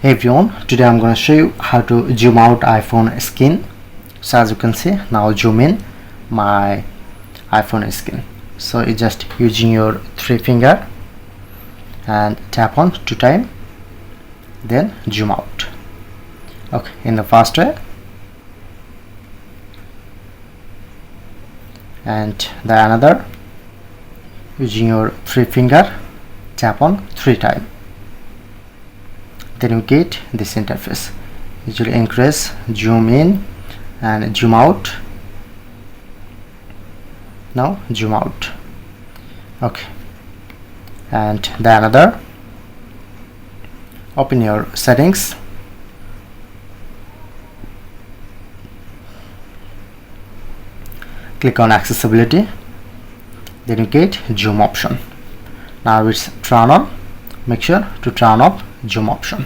Hey everyone, today I'm going to show you how to zoom out iPhone screen. So as you can see, now zoom in my iPhone screen. So it's just using your 3 finger and tap on 2 times, then zoom out. Okay, in the first way, and the another, using your 3 finger, tap on 3 times. Then you get this interface. Usually increase, zoom in and zoom out. Now zoom out. Okay, and the another, open your settings, click on accessibility, then you get zoom option. Now it's turn on. Make sure to turn off zoom option.